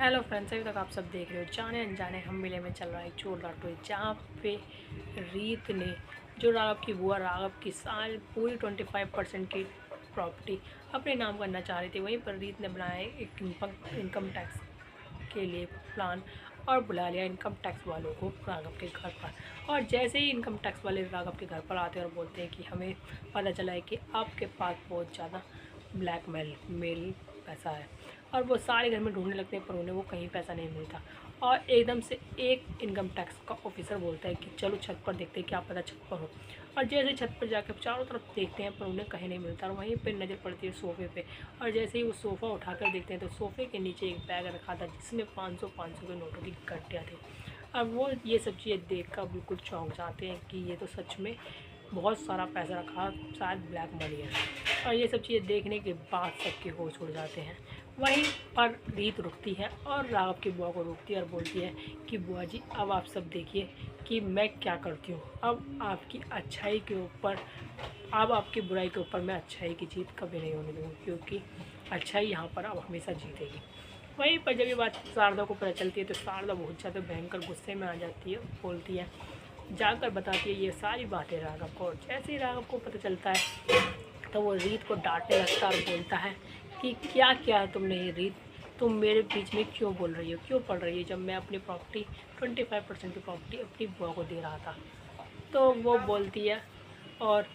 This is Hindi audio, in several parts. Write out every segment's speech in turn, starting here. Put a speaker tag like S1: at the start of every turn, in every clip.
S1: हेलो फ्रेंड्स, अभी तक आप सब देख रहे हो जाने अनजाने हम मिले में चल रहा है एक जोरदार ट्विस्ट, जहाँ पे रीत ने जो राघव की बुआ राघव की साल पूरी 25% की प्रॉपर्टी अपने नाम करना चाह रही थी। वहीं पर रीत ने बनाया एक इनकम टैक्स के लिए प्लान और बुला लिया इनकम टैक्स वालों को राघव के घर पर। और जैसे ही इनकम टैक्स वाले राघव के घर पर आते हैं और बोलते हैं कि हमें पता चला है कि आपके पास बहुत ज़्यादा मेल पैसा है, और वो सारे घर में ढूंढने लगते हैं पर उन्हें वो कहीं पैसा नहीं मिलता। और एकदम से एक इनकम टैक्स का ऑफिसर बोलता है कि चलो छत पर देखते हैं, क्या पता छत पर हो। और जैसे छत पर जाकर चारों तरफ देखते हैं पर उन्हें कहीं नहीं मिलता, और वहीं पर नज़र पड़ती है सोफ़े पे। और जैसे ही वो सोफ़ा उठाकर देखते हैं तो सोफ़े के नीचे एक बैग रखा था जिसमें 500 के नोटों की गड्ढियाँ थी। अब वो ये सब चीज़ें देखकर बिल्कुल चौंक जाते हैं कि ये तो सच में बहुत सारा पैसा रखा, शायद ब्लैक मनी है। और ये सब चीज़ें देखने के बाद सबके होश उड़ जाते हैं। वहीं पर रीत रुकती है और राघव की बुआ को रोकती है और बोलती है कि बुआ जी, अब आप सब देखिए कि मैं क्या करती हूँ। अब आपकी अच्छाई के ऊपर, अब आपकी बुराई के ऊपर मैं अच्छाई की जीत कभी नहीं होने दूँगी, क्योंकि अच्छाई यहाँ पर अब हमेशा जीतेगी। वहीं पर जब ये बात शारदा को पता चलती है तो शारदा बहुत ज़्यादा भयंकर गुस्से में आ जाती है, बोलती है, जाकर बताती है ये सारी बातें राघव को। और जैसे ही राघव को पता चलता है तो वो रीत को डांटने लगता है और बोलता है कि क्या किया है तुमने ये रीत, तुम मेरे बीच में क्यों बोल रही हो, क्यों पढ़ रही हो, जब मैं अपनी प्रॉपर्टी 25% की प्रॉपर्टी अपनी बुआ को दे रहा था। तो वो बोलती है और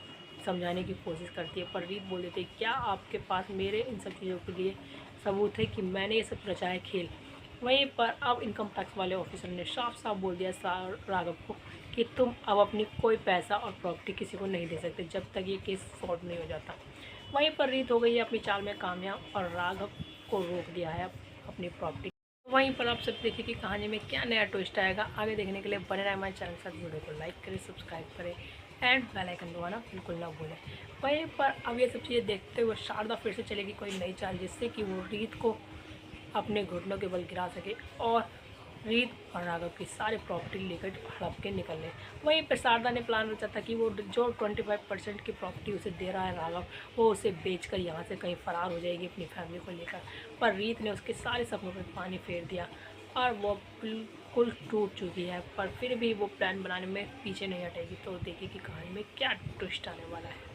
S1: समझाने की कोशिश करती है, पर रीत बोल देती है क्या आपके पास मेरे इन सब चीज़ों के लिए सबूत है कि मैंने ये सब रचा है खेल। वहीं पर अब इनकम टैक्स वाले ऑफिसर ने साफ साफ बोल दिया राघव को कि तुम अब अपनी कोई पैसा और प्रॉपर्टी किसी को नहीं दे सकते जब तक ये केस सॉल्व नहीं हो जाता। वहीं पर रीत हो गई है अपनी चाल में कामयाब और राघव को रोक दिया है अपनी प्रॉपर्टी। वहीं पर आप सब देखिए कि कहानी में क्या नया ट्विस्ट आएगा। आगे देखने के लिए बने रहे हमारे चैनल के साथ, वीडियो को लाइक करें, सब्सक्राइब करें एंड बेल आइकन दबाना बिल्कुल ना भूलें। वहीं पर अब ये सब चीज़ें देखते हुए शारदा फिर से चलेगी कोई नई चाल, जिससे कि वो रीत को अपने घुटनों के बल गिरा सके और रीत और राघव की सारी प्रॉपर्टी लेकर हड़प के निकल ले। वहीं पर शारदा ने प्लान रचा था कि वो जो 25% की प्रॉपर्टी उसे दे रहा है राघव, वो उसे बेचकर यहाँ से कहीं फ़रार हो जाएगी अपनी फैमिली को लेकर। पर रीत ने उसके सारे सपनों पर पानी फेर दिया और वो बिल्कुल टूट चुकी है, पर फिर भी वो प्लान बनाने में पीछे नहीं हटेगी। तो देखिए कि कहानी में क्या ट्विस्ट आने वाला है।